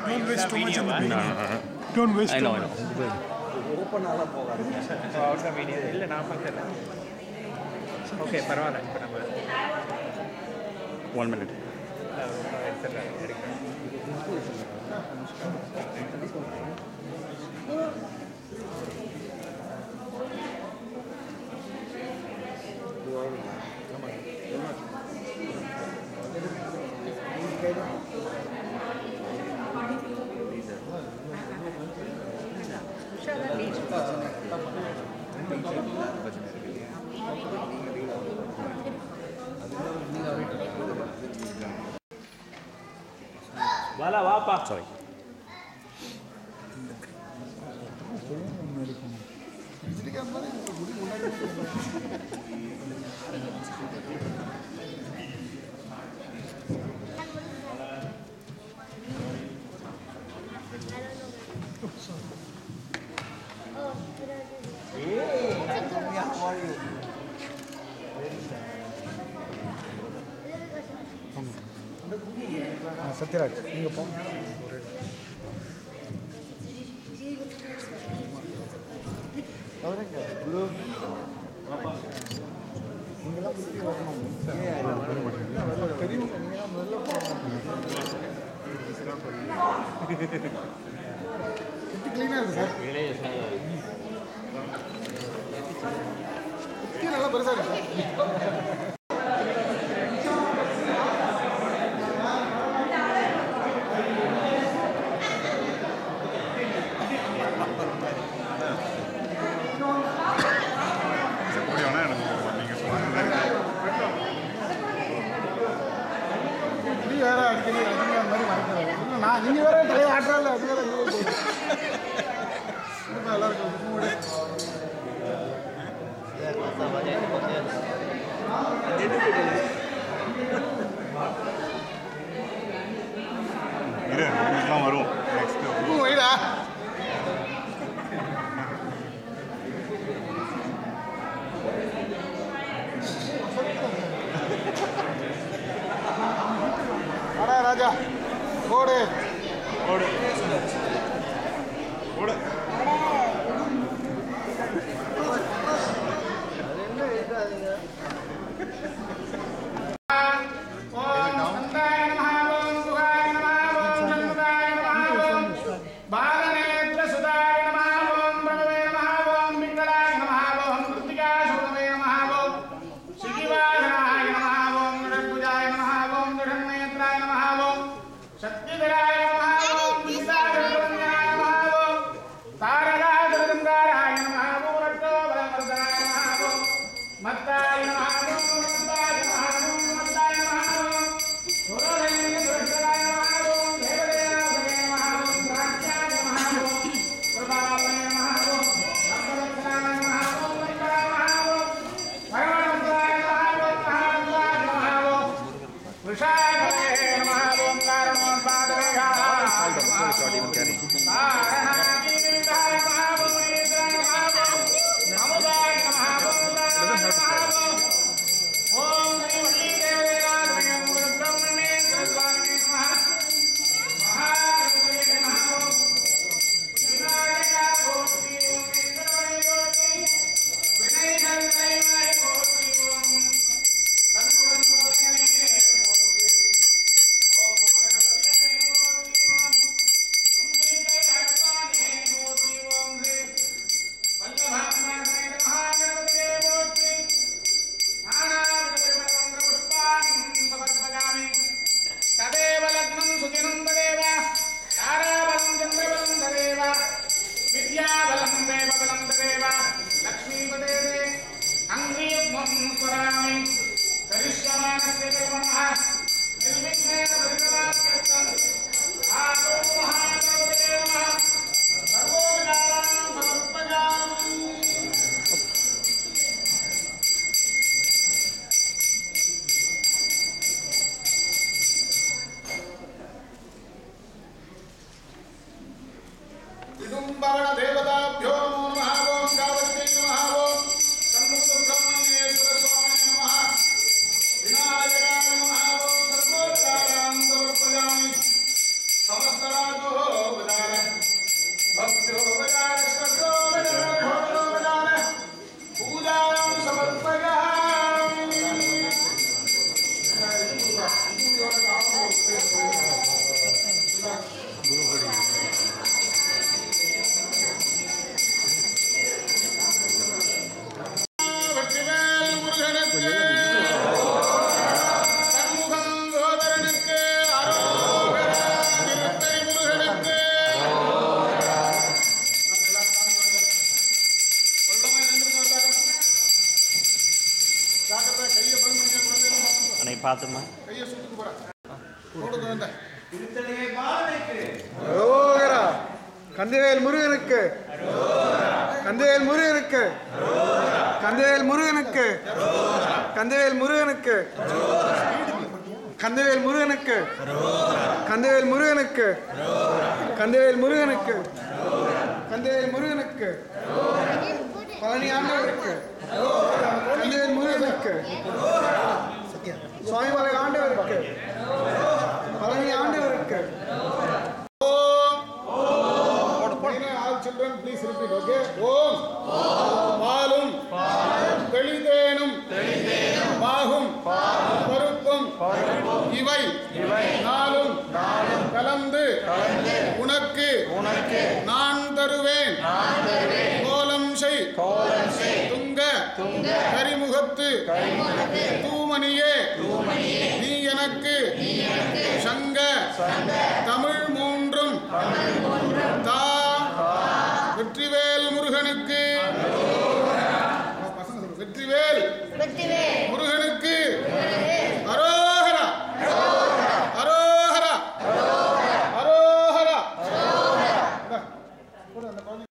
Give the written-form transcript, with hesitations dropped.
Don't waste too much in the beginning. Don't waste too much. Open all up. Outer video. இல்லை நான் பார்க்கல. Okay பரவாயில்ல இப்போ நம்ம 1 minute. வாலா வாப்பா. Sorry. சத்யராஜ் நீங்கள் போ. குரு நீங்களாம் புத்தி வரணும். பெரியவங்க நீங்களாம் முதல்ல போகணும். க்ளீனாக இருக்குது சார். புத்தி நல்லா பெருசாக இருக்கு சார். வேற அடிக்கடி அதிகமாக மாதிரி மறக்கிறாங்க. நான் நீங்கள் வேற தலையை ஆட்டுறால அது வேற நல்லா இருக்கும். வரும் வைடா அடா ராஜா ஓடு ஓடு ஓடு. समस्तराजो பார்த்துமா. கையை சுட்டுக்கு போறேன். போடுங்க வந்த. அரோகரா. கந்தவேல் முருகனுக்கு. கந்தவேல் முருகனுக்கு. கந்தவேல் முருகனுக்கு. கந்தவேல் முருகனுக்கு. கந்தவேல் முருகனுக்கு. கந்தவேல் முருகனுக்கு. கந்தவேல் முருகனுக்கு. கந்தவேல் முருகனுக்கு. பழனி ஆண்டவருக்கு. கந்தவேல் முருகனுக்கு. சுவாமிமலை ஆண்டவருக்கு. பழனி ஆண்டவருக்கு. All children, please repeat, okay? Om. பாலும் தெளிதேனும் பாகும் பருப்பும் இவை நாளும் கலந்து உனக்கு நான் தருவேன். கோலம் செய் துங்க கரிமுகத்து தூமணியே நீ எனக்கு சங்க தமிழ் மூன்றும் தா. வெற்றிவேல் முருகனுக்கு. வெற்றிவேல் முருகனுக்கு. அரோகரா. அரோகரா. அரோகரா.